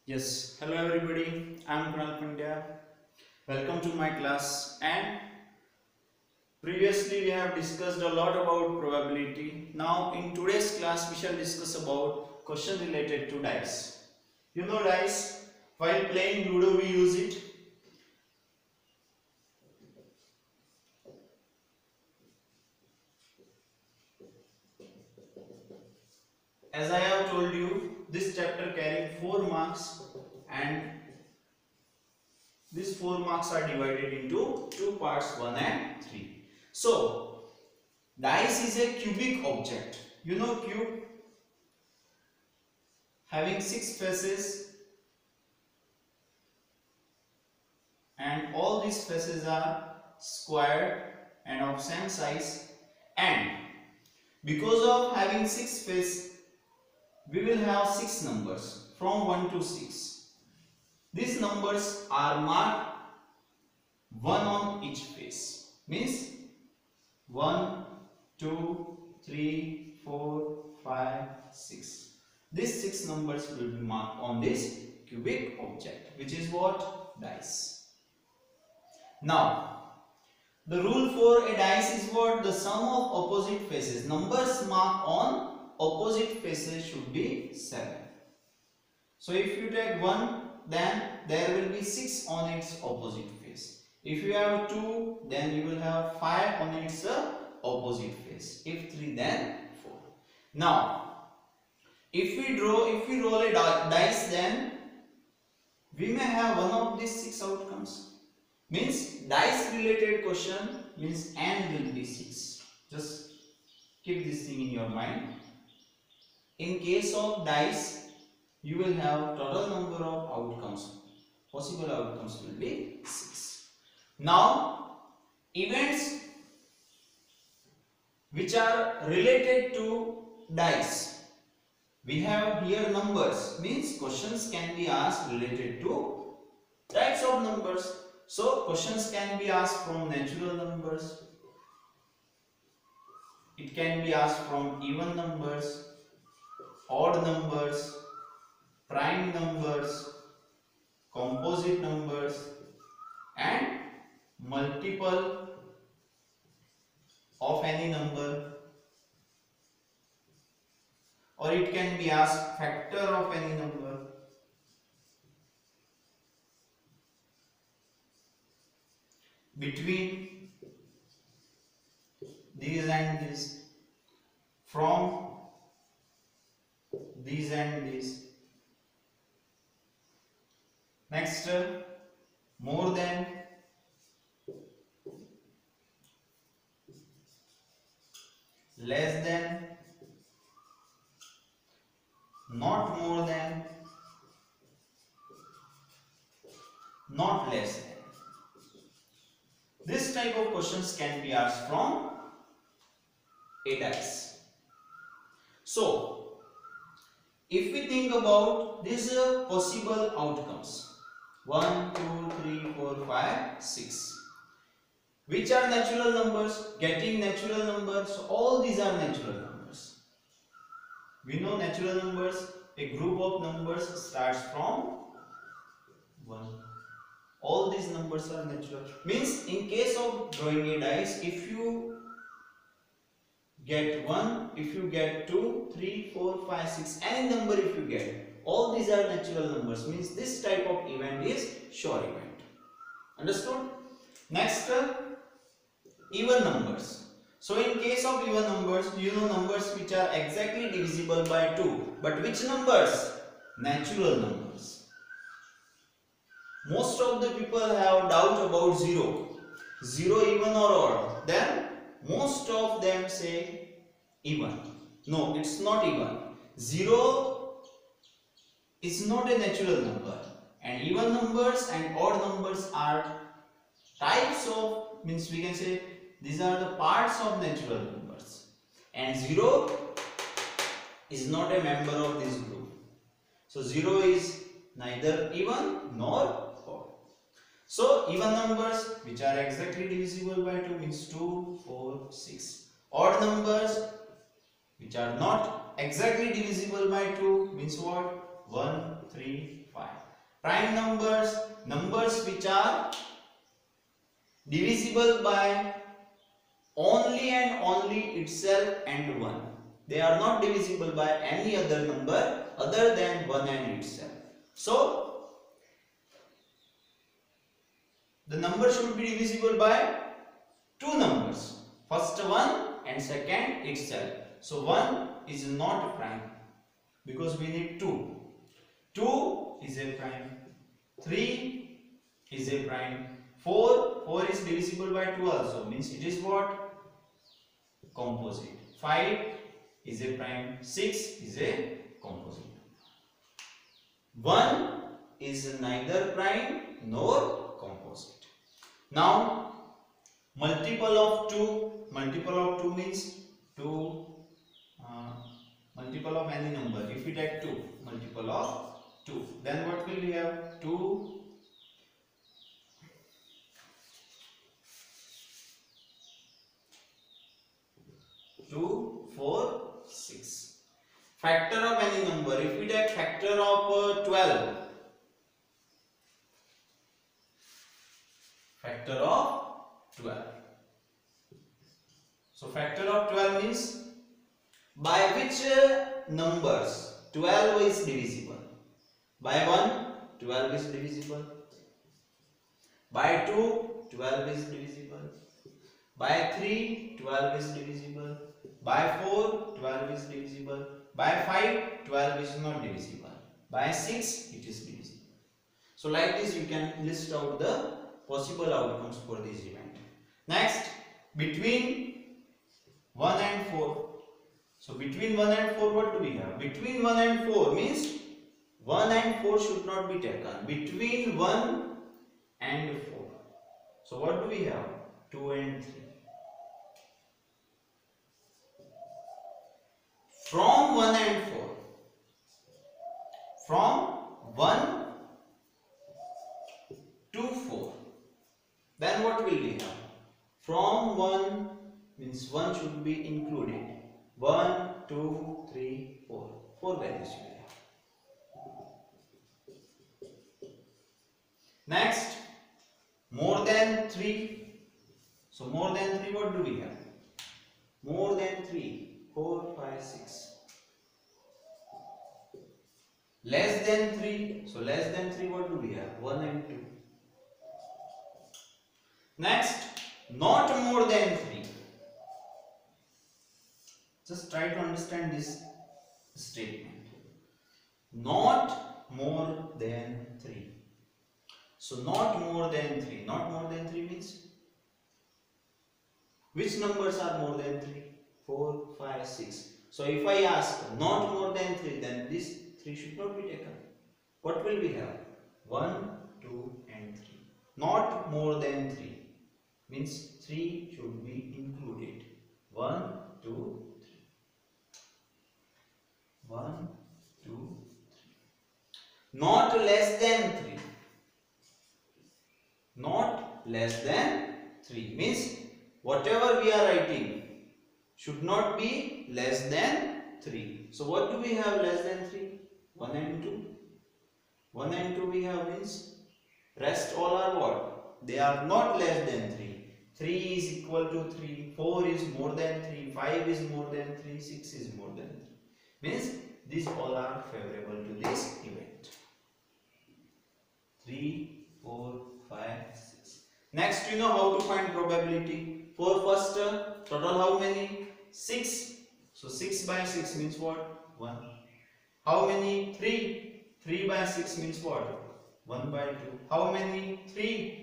Yes, hello everybody. I'm Kunal Pandya. Welcome to my class. And previously we have discussed a lot about probability. Now in today's class we shall discuss about question related to dice. You know dice, while playing Ludo we use it. As I have told you, this chapter carrying 4 marks and these 4 marks are divided into 2 parts, 1 and 3. So, dice is a cubic object. You know cube having 6 faces and all these faces are square and of same size, and because of having 6 faces we will have 6 numbers from 1 to 6. These numbers are marked 1 on each face, means 1, 2, 3, 4, 5, 6. These 6 numbers will be marked on this cubic object, which is what? Dice. Now, the rule for a dice is what? The sum of opposite faces. Numbers marked on opposite faces should be 7. So, if you take 1, then there will be 6 on its opposite face. If you have 2, then you will have 5 on its opposite face. If 3, then 4. Now, if we roll a dice, then we may have one of these 6 outcomes. Means dice related question means n will be 6. Just keep this thing in your mind. In case of dice, you will have total number of outcomes. Possible outcomes will be 6. Now, events which are related to dice. We have here numbers, means questions can be asked related to types of numbers. So, questions can be asked from natural numbers. It can be asked from even numbers, odd numbers, prime numbers, composite numbers, and multiple of any number, or it can be asked factor of any number. Between these and this, from these and this. Next, more than, less than, not more than, not less than. This type of questions can be asked from a dice. So, if we think about these possible outcomes, 1, 2, 3, 4, 5, 6. Which are natural numbers? Getting natural numbers. All these are natural numbers. We know natural numbers. A group of numbers starts from 1. All these numbers are natural. Means in case of drawing a dice, if you get 1, if you get 2, 3, 4, 5, 6, any number if you get, all these are natural numbers. Means this type of event is sure event. Understood? Next, even numbers. So in case of even numbers, you know numbers which are exactly divisible by 2. But which numbers? Natural numbers. Most of the people have doubt about 0. 0 even or odd. Then most of them say even. No, it's not even. 0 is not a natural number. And even numbers and odd numbers are types of, means we can say these are the parts of natural numbers. And 0 is not a member of this group. So 0 is neither even nor odd. So even numbers which are exactly divisible by 2 means 2, 4, 6. Odd numbers which are not exactly divisible by 2 means what? 1, 3, 5. Prime numbers, numbers which are divisible by only and only itself and 1. They are not divisible by any other number other than 1 and itself. So, the number should be divisible by two numbers. First one and second itself. So, 1 is not a prime because we need 2. 2 is a prime. 3 is a prime. 4 is divisible by 2 also, means it is what? Composite. 5 is a prime. 6 is a composite. 1 is neither prime nor composite. Now, multiple of 2 means 2, multiple of any number. If we take 2, multiple of 2, then what will we have? 2 2, 4, 6. Factor of any number. If we take factor of 12, factor of 12. So factor of 12 means by which numbers 12 is divisible. By 1, 12 is divisible. By 2, 12 is divisible. By 3, 12 is divisible. By 4, 12 is divisible. By 5, 12 is not divisible. By 6, it is divisible. So like this you can list out the possible outcomes for this event. Next, between 1 and 4. So between 1 and 4 what do we have? Between 1 and 4 means 1 and 4 should not be taken. Between 1 and 4. So what do we have? 2 and 3. From 1 and 4. From 1 to 4. Then what will we have? From 1 means 1 should be included. 1, 2, 3, 4. 4 values we have. Next, more than 3. So more than 3 what do we have? More than 3. 4, 5, 6. Less than 3. So less than 3 what do we have? 1 and 2. Next, not more than 3. Just try to understand this statement. Not more than 3. So not more than 3. Not more than 3 means which numbers are more than 3? 4, 5, 6. So if I ask not more than 3, then this 3 should not be taken. What will we have? 1, 2 and 3. Not more than 3 means 3 should be included. 1, 2, 3. 1, 2, 3. Not less than 3. Not less than 3 means whatever we are writing should not be less than 3. So what do we have less than 3? 1 and 2. 1 and 2 we have means rest all are what? They are not less than 3. 3 is equal to 3. 4 is more than 3. 5 is more than 3. 6 is more than 3. Means these all are favorable to this event. 3, 4, 5, 6. Next, you know how to find probability. For first total how many? 6. So 6 by 6 means what? 1. How many? 3. 3 by 6 means what? 1 by 2. How many? 3.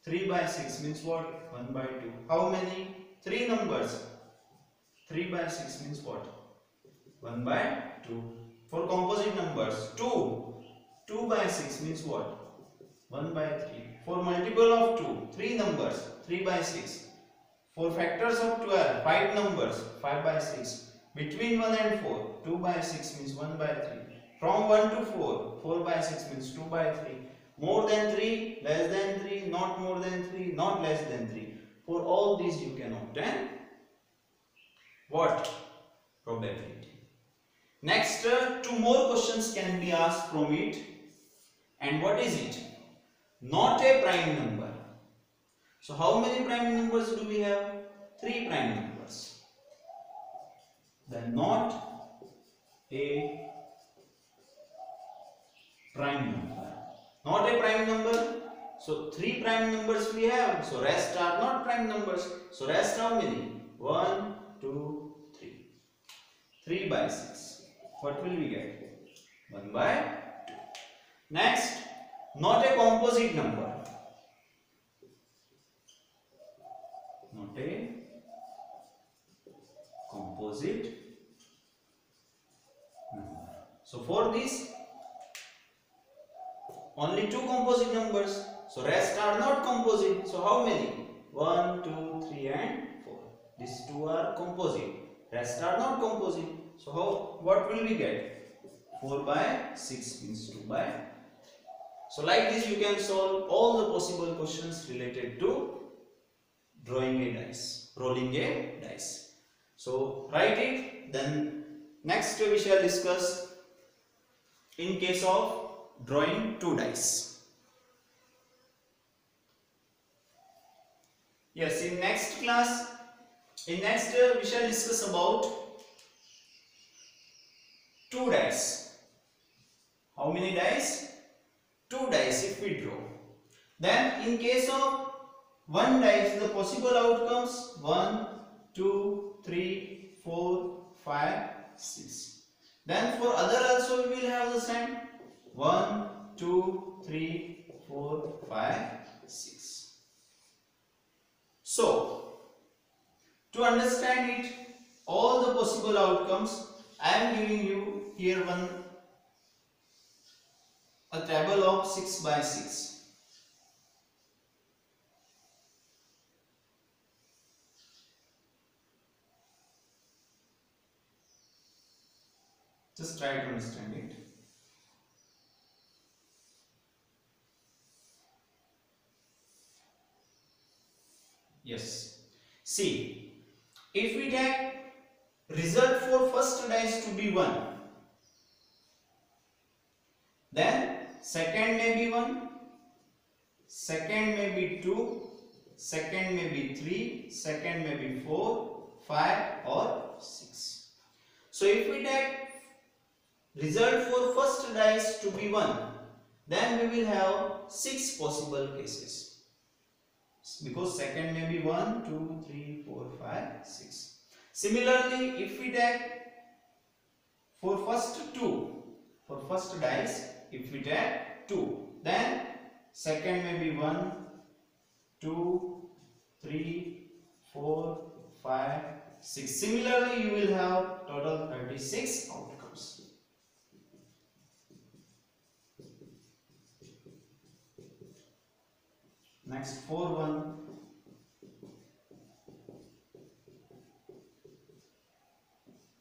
3 by 6 means what? 1 by 2. How many? 3 numbers. 3 by 6 means what? 1 by 2. For composite numbers, 2. 2 by 6 means what? 1 by 3. For multiple of 2, 3 numbers, 3 by 6. For factors of 12, 5 numbers, 5 by 6. Between 1 and 4, 2 by 6 means 1 by 3. From 1 to 4, 4 by 6 means 2 by 3. More than 3, less than 3, not more than 3, not less than 3. For all these you can obtain what? Probability. Next, two more questions can be asked from it. And what is it? Not a prime number. So how many prime numbers do we have? 3 prime numbers. Then not a prime number. Not a prime number. So 3 prime numbers we have. So rest are not prime numbers. So rest how many? 1, 2, 3. 3 by 6. What will we get? 1 by 2. Next, not a composite number. Not a composite number. So for this, only 2 composite numbers. So rest are not composite. So how many? 1, 2, 3 and 4. These 2 are composite. Rest are not composite. So what will we get? 4 by 6 means 2 by 3. So like this you can solve all the possible questions related to drawing a dice, rolling a dice. So write it. Then next we shall discuss in case of drawing 2 dice. Yes, in next class, we shall discuss about 2 dice. How many dice? 2 dice if we draw. Then in case of 1 dice, the possible outcomes 1, 2, 3, 4, 5, 6. Then for other also we will have the same 1, 2, 3, 4, 5, 6. So to understand it, all the possible outcomes, I am giving you here a table of 6 by 6. Just try to understand it. Yes. See, if we take result for first dice to be 1, then second may be 1, second may be 2, second may be 3, second may be 4, 5 or 6. So if we take result for first dice to be 1, then we will have 6 possible cases. Because second may be 1, 2, 3, 4, 5, 6. Similarly, if we take for first dice, if we take 2, then second may be 1, 2, 3, 4, 5, 6. Similarly, you will have total 36 outcomes. Next 4, 1.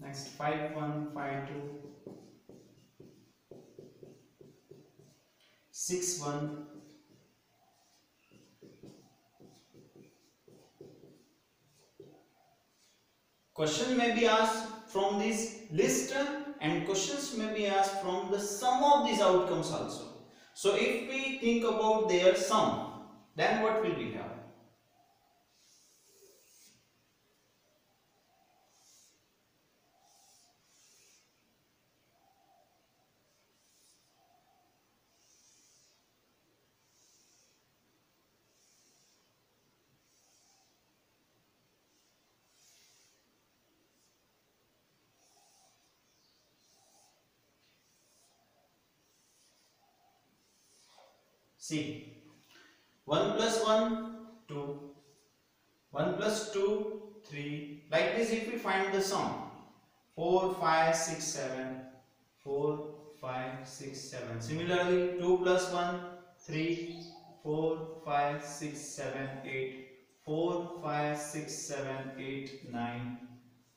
Next 5, 1, 5, 2. 6, 1. Question may be asked from this list and questions may be asked from the sum of these outcomes also. So if we think about their sum, then what will we have? See, 1 plus 1, 2, 1 plus 2, 3. Like this if we find the sum, 4, 5, 6, 7, 4, 5, 6, 7. Similarly, 2 plus 1, 3, 4, 5, 6, 7, 8, 4, 5, 6, 7, 8, 9,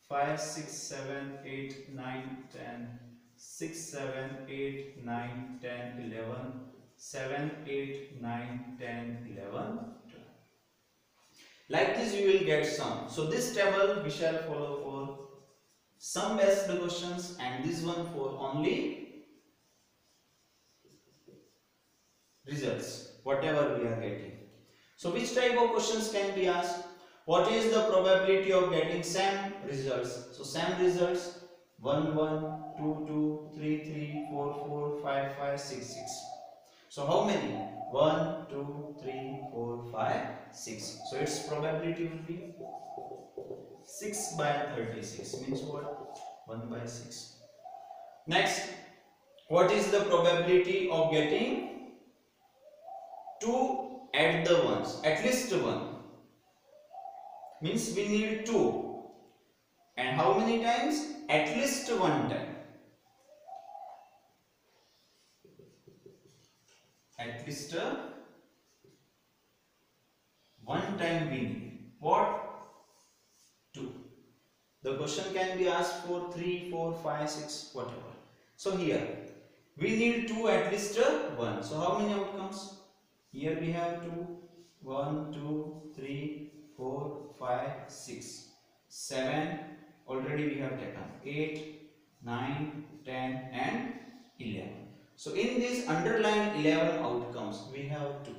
5, 6, 7, 8, 9, 10, 6, 7, 8, 9, 10, 11, 7, 8, 9, 10, 11, 12. Like this you will get sum. So this table we shall follow for sum based questions, and this one for only results, whatever we are getting. So which type of questions can be asked? What is the probability of getting same results? So same results 1 1 2 2 3 3 4 4 5 5 6 6. So how many? 1 2 3 4 5 6. So its probability will be 6 by 36, means what? 1 by 6. Next, what is the probability of getting 2 at the ones? At least 1. Means we need 2. And how many times? At least 1 time. At least 1 time we need. What? 2. The question can be asked for 3, 4, 5, 6, whatever. So here we need 2 at least 1. So how many outcomes? Here we have 2. 1, 2, 3, 4, 5, 6, 7. Already we have taken 8, 9, 10 and 11. So in this underlined 11 outcomes we have 2.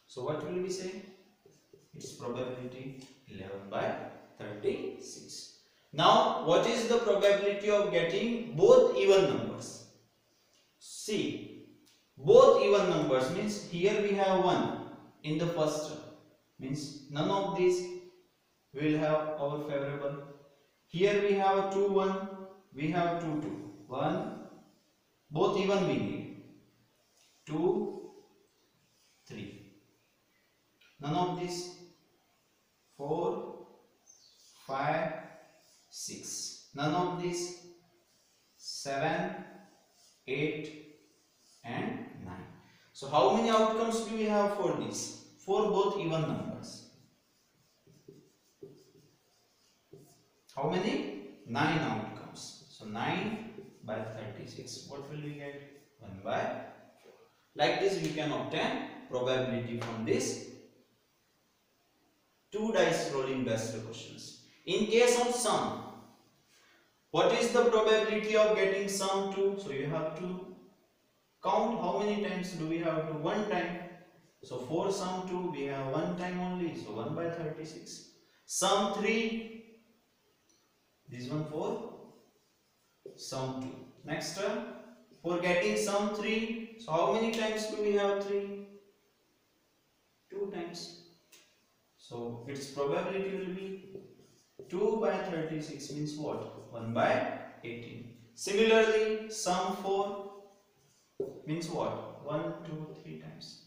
So what will we say? Its probability 11 by 36. Now what is the probability of getting both even numbers? See, both even numbers means here we have 1 in the first term, means none of these will have our favorable. Here we have 2 1, we have 2 2. 1, both even we need. 2 3, none of these. 4 5 6, none of these. 7 8 and 9. So how many outcomes do we have for this? For both even numbers. How many? 9 outcomes. So 9 by 36. What will we get? 1 by 4. Like this we can obtain probability from this 2 dice rolling based questions. In case of sum, what is the probability of getting sum 2? So you have to count how many times do we have to? 1 time. So for sum 2 we have 1 time only. So 1 by 36. Sum 3, this one for sum 2. Next term, for getting sum 3, so how many times do we have 3? 2 times. So its probability will be 2 by 36 means what? 1 by 18. Similarly, sum 4 means what? 1, 2, 3 times.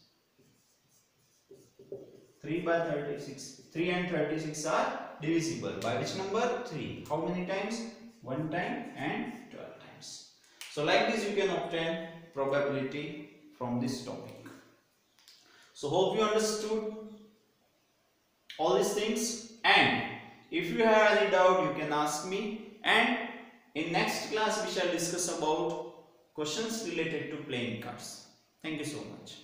3 by 36. 3 and 36 are divisible. By which number? 3. How many times? 1 time and 12 times. So like this you can obtain probability from this topic. So hope you understood all these things, and if you have any doubt you can ask me, and in next class we shall discuss about questions related to playing cards. Thank you so much.